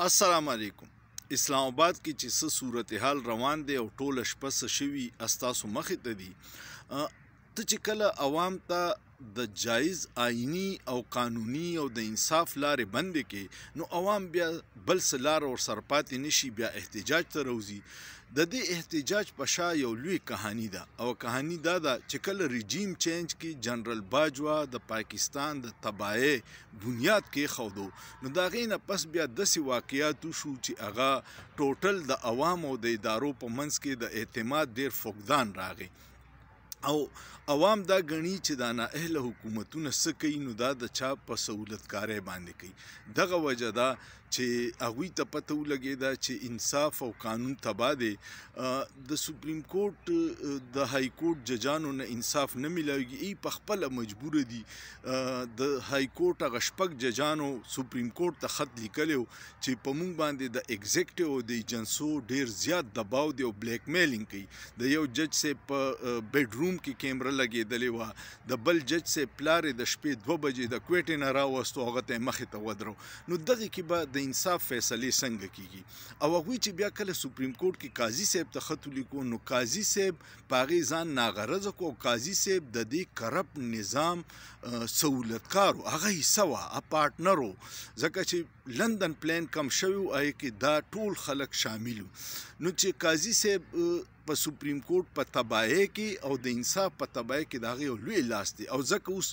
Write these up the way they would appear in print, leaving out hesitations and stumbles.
السلام علیکم. اسلام آباد کې چې څه صورتحال روان دی او ټوله شپه څه شوي استاسو مخې ته دي، ته چې کله عوام ته د جایز آئینی او قانوني او د انصاف لارې بندې کې، نو عوام بیا بل څه لاره ورسره پاتې نشي، بیا احتجاج ته راوځي. د دې احتجاج په شا یو لوی کهاني ده، او کهاني دا ده چې کله رژیم چینج کې جنرال باجوا د پاکستان د تباهۍ بنیاد کېښودو، نو د هغې نه پس بیا داسې واقعات وشو چې هغه ټوټل د عوامو د ادارو په منځ کې د اعتماد ډېر فقدان راغی، او عوام دا ګڼي چې دا نااهله حکومتونه څه کوي، نو دا د چا په سهولتکارۍ باندې کوي. دغه وجه ده چې هغوی ته پته ولګېده چې انصاف او قانون تباه دی. د سپریم کورټ د های کورټ ججانو نه انصاف نه میلاویږي، ای په خپله مجبوره دي. د های کورټ هغه شپږ ججانو سپریم کورټ ته خط لیکلی و چې په موږ باندې د ایګزیکټیو او د ایجنسو ډېر زیات دباو دی او بلیک میلینګ کوي. د یو جج صاحب په بیډ روم کې کیمره لګېدلې وه، د بل جج صاحب پلار یې د شپې 2 بجې د کویټې نه راوستو، هغه ته یې مخې ته ودرو. نو دغې کې به د انصاف فیصلې څنګه کیږي؟ او هغوی چې بیا کله سپریم کورټ کې قاضي صاحب ته خط ولیکو، نو قاضي صاحب په هغې ځان ناغرضه کړو، او قاضي صاحب د دې کرپټ نظام سهولتکار و، هغه حصه وه، پارټنر و، ځکه چې لندن پلان کم شوی و، هغې کې دا ټول خلک شامل وو. نو چې قاضي صاحب په سپریم کورټ په تباهۍ کې او د انصاف په تباهۍ کې د هغې یو لوی لاس دی، او ځکه اوس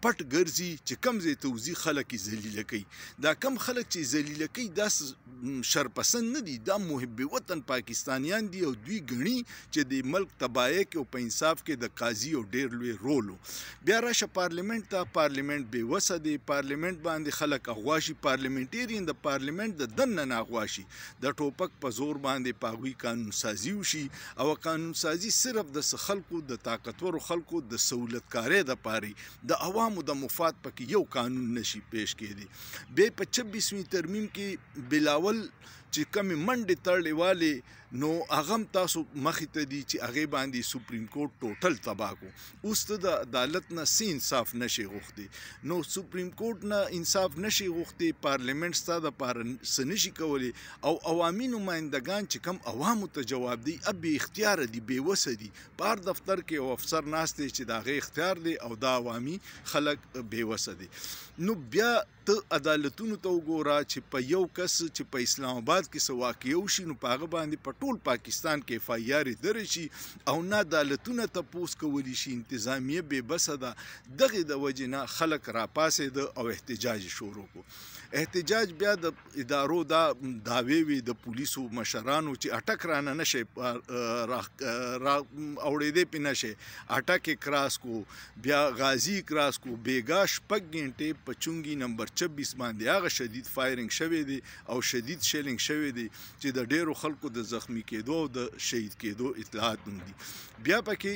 پټ ګرځي چې کوم ځای ته وځي خلک یې ذلیله کوي. دا کم خلک چې ذلیله کوي دا شرپسند نه دي، دا محب وطن پاکستانیان دي، او دوی ګڼي چې د ملک تباهۍ کې او په انصاف کې د قاضي یو ډېر لوی رول و. بیا راشه پارلیمنت ته، پارلیمنت بېوسه دی، پارلیمنت باندې خلک اغوا شي، پارلیمنټیرین د پارلیمنت د دننه نه اغوا شي، د ټوپک په زور باندې په هغوی قانون سازي وشي، او قانون سازي صرف د خلکو د طاقتورو خلکو د سهولتکارۍ دپاره د عوامو د مفاد پکې یو قانون نشي پیش کېدی. بیا په 26وي ترمیم کې بلاول چې کمې منډې تړلې والې، نو هغه هم تاسو مخې ته دي چې هغې باندې سپریم کورټ ټوټل تباه کړو. اوس ته د عدالت نه څه انصاف نشي غوښتی، نو سپریم کورټ نه انصاف نشي غوښتی، پارلیمنټ ستا دپاره څه نشي کولی، او عوامي نمایندګان چې کم عوامو ته جواب دی، اب بې اختیاره دي، بېوسه دي. په هر دفتر کې یو افسر ناست دی چې د هغې اختیار دی، او دا عوامي خلک بېوسه دي. نو بیا ته عدالتونو ته وګوره چې په یو کس چې په اسلام آباد کې څه واقع وشي، نو په هغه باندې په ټول پاکستان کې اف آی آر درې شي، او نه عدالتونه تپوس کولی شي، انتظامیه بې بسه ده. دغې د وجې نه خلک راپاڅېده او احتجاج یې شروع کړو. احتجاج بیا د ادارو دا دعوې وې د پولیسو مشرانو چې اټک رانه نشئ اوړېدی پې نشئ، اټک یې کراس کو، بیا غازي کراس کو، بیګا 6 غنټې په چونګي نمبر 26 باندې هغه شدید فایرنګ شوی دی او شدید شیلنګ شوی دی چې د ډېرو خلکو د زخمی کېدو او د شهید کېدو اطلاعات هم دي. بیا پکې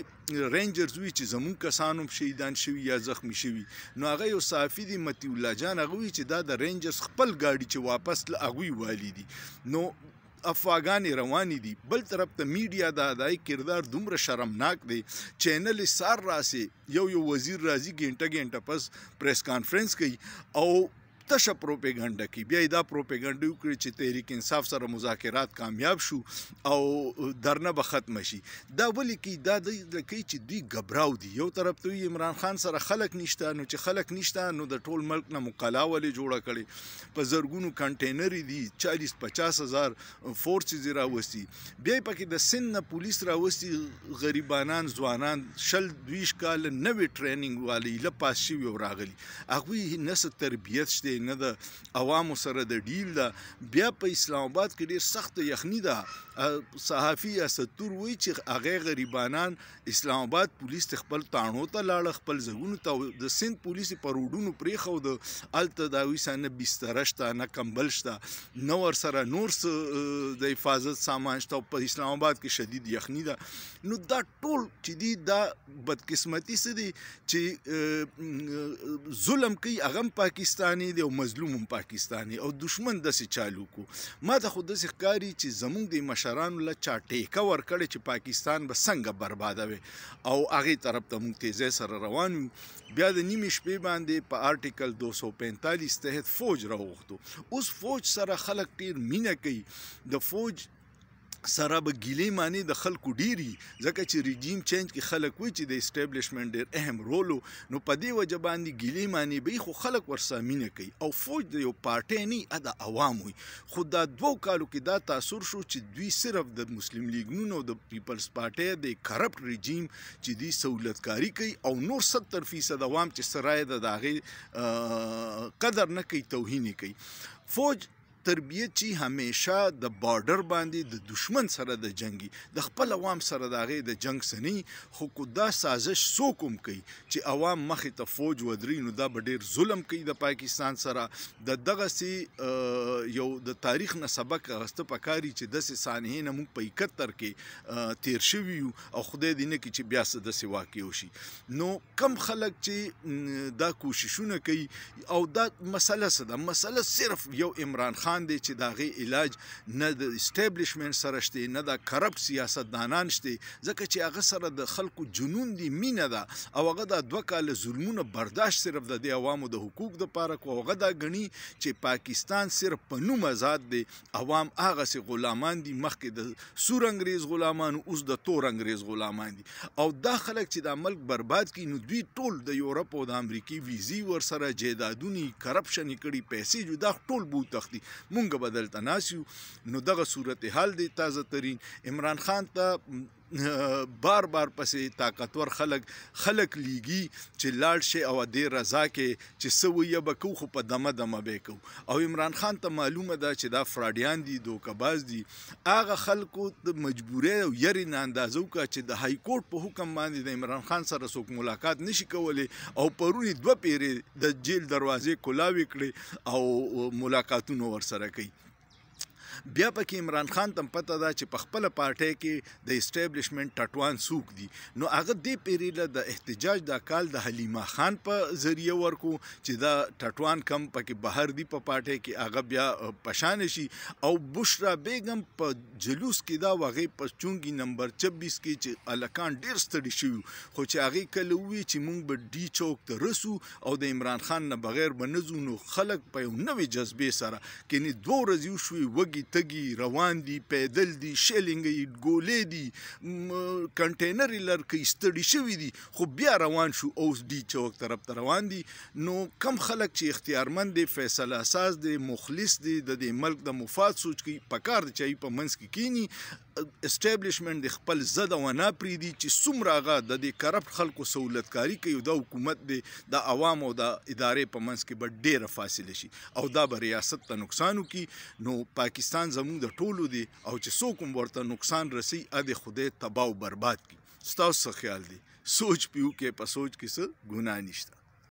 رینجرز وي چې زمونږ کسان هم شهیدان شوي یا زخمی شوي، نو هغه یو صحافي دی مطیع الله جان، هغه وایي چې دا د رینجرز خپل ګاډي چې واپس له هغوی والي دي، نو افواګانې روانې دي. بل طرف ته میډیا د ادایي کردار دومره شرمناک دی، چینل یې سار راسې یو وزیر راځي ګنټه ګنټه پس پریس کانفرنس کوي او تشه پروپیګنډه کوي، بیا یې دا پروپیګنډه وکړي چې تحریک انصاف سره مذاکرات کامیاب شو او درنه به ختمه شي. دا ولې کوي؟ دا دوی کوي چې دوی ګبراو دي. یو طرف ته وي عمران خان سره خلک نشته، نو چې خلک نشته نو د ټول ملک نه مقاله ولې جوړه کړې، په زرګونو کنټینرې دي، 40-50 هزار فورسز یې راوستي، بیا یې پکې د سند نه پولیس راوستي، غریبانان ځوانان 20-20 کاله نوې ټریننګ والي له پاس شوي او راغلي، هغوی نه څه تربیت شته، نه د عوامو سره د ډیل ده. بیا په اسلام آباد کې ډېر سخته یخني ده، صحافي اسدتور وایي چې هغې غریبانان اسلام آباد پولیس ته خپل تاڼو ته لاړه، خپل ځایونو ته، د سند پولیس یې په روډونو پرېښوده، هلته د هغوی سره نه بستره شته، نه کمبل شته، نه ورسره نور څه د حفاظت سامان شته، او په اسلام آباد کې شدید یخني ده. نو دا ټول چې دي دا بدقسمتي څه دي چې ظلم کوي، هغه هم پاکستاني دی دی او مظلوم پاکستاني او دشمن داسې چالو کو ما ته خو داسې ښکاري چې زمونږ د مشرانو له چا ټیکه ورکړې چې پاکستان به څنګه بربادوي او هغې طرف ته موږ تیزۍ سره روان یو. بیا د نیمې شپې باندې په آرټیکل 245 تحت فوج راوغوښتو. اوس فوج سره خلک ډېر مینه کوي. د فوج سره به ګیلې معنی د خلکو ډیری ځکه چې ریجیم چینج کې خلک وي چې د اسټابلیشمنټ ډېر اهم رول نو په دې وجه باندې ګیلې معنی به خو خلک ورسره مینه کوي او فوج د یو پارټۍ نه د عوام وي. خو دا 2 کالو کې دا تاثر شو چې دوی صرف د مسلم لیګ نون او د پیپلز پارټۍ د کرپټ ریجیم چې دوی سہولتکاری کوي او نور 70% عوام چې سرای د هغې قدر نه کوي توهین کوي. فوج تربیت چې همیشه د بارډر باندې د دشمن سره د جنگي د خپل عوام سره د هغې د جنگ سنی خو کو دا سازش څوک هم کوي چې عوام مخې ته فوج ودري نو دا به ډېر ظلم کوي د پاکستان سره. د دغسې یو د تاریخ نه سبق اخیسته پکاري چې داسې صحنې نه موږ په 71 کې تیر شوي یو او خدای دې نه کړي چې بیا څه داسې واقع وشي. نو کم خلک چې دا کوششونه کوي او دا مسله څه ده؟ مسله صرف یو عمران خان دی چې د هغې علاج نه د اسټابلیشمنټ سره شته نه د کرپټ سیاستدانان شته ځکه چې هغه سره د خلکو جنون دی مینه ده او هغه دا 2 کاله ظلمونه برداشت صرف د دې عوامو د حقوق دپاره کو هغه دا ګڼي چې پاکستان صرف په نوم آزاد دی عوام هغسې غلامان دي مخکې د سور انګریز غلامان اوس د تور انګریز غلامان دي او دا خلک چې دا ملک برباد کړي نو دوی ټول د یورپ او د امریکې ویزې ورسره جایدادونه کړپشن یې کړي پیسې جو دا ټول بوتښتي مونږ به دلته ناست یو. نو دغه صورتحال دی تازه ترین. عمران خان ته بار بار پسې طاقتور خلک لیږي چې لاړ شي او دې رضا کې چې څه ویه به کوو خو په دمه دمه به یې کوو او عمران خان ته معلومه ده چې دا فراډیان دي دوکهباز دي. هغه خلکو د مجبورۍ او یرې نه اندازه وکړه چې د های کورټ په حکم باندې د عمران خان سره څوک ملاقات نشي کولی او پرون یې 2 پیرې د جیل دروازې کلاوې کړې او ملاقاتونه ورسره کوي. بیا پکې عمران خان ته پته ده چې په خپله پارټۍ کې د اسټابلیشمنټ ټټوان څوک دي نو هغه دې پیرې له د احتجاج دا کال د حلیمه خان په ذریعه ورکو چې دا ټټوان کم پکې بهر دي په پارټۍ کې هغه بیا پشان شي او بشرا بیگم په جلوس کې دا وغې په چونګي نمبر 26 کې چې الکان ډیر ستړي شوي خو چې هغې کله ووی چې موږ به ډي چوک ته رسو او د عمران خان نه بغیر به نه ځو نو خلک په یو نوې جذبې سره کنې 2 ورځې وشوې وږي تږي روان دي پیدل دي شیلنګ ګولې دي کنټینر لرکې ستړي شوي دي خو بیا روان شو اوس ډي چوک طرف ته روان دي. نو کم خلک چې اختیارمند دي فیصله اساس دي مخلص دي د دې ملک د مفاد سوچ کوي پکار دي چې په منځ کې کینی اسټابلیشمنټ د خپل زده و نه پرېږدي چې څومره هغه د دې کرپټ خلکو سہولتکاري کوي دا حکومت دی د عوام او د ادارې په منځ کې به ډېره فاصله شي او دا به ریاست ته نقصان وکړي. نو پاکستان زموږ د ټولو دی او چې څوک هم ورته نقصان رسي د خدای تباه او برباد کړي. ستاسو څه خیال دی؟ سوچ پیو کې په سوچ کې څه ګناه نشته.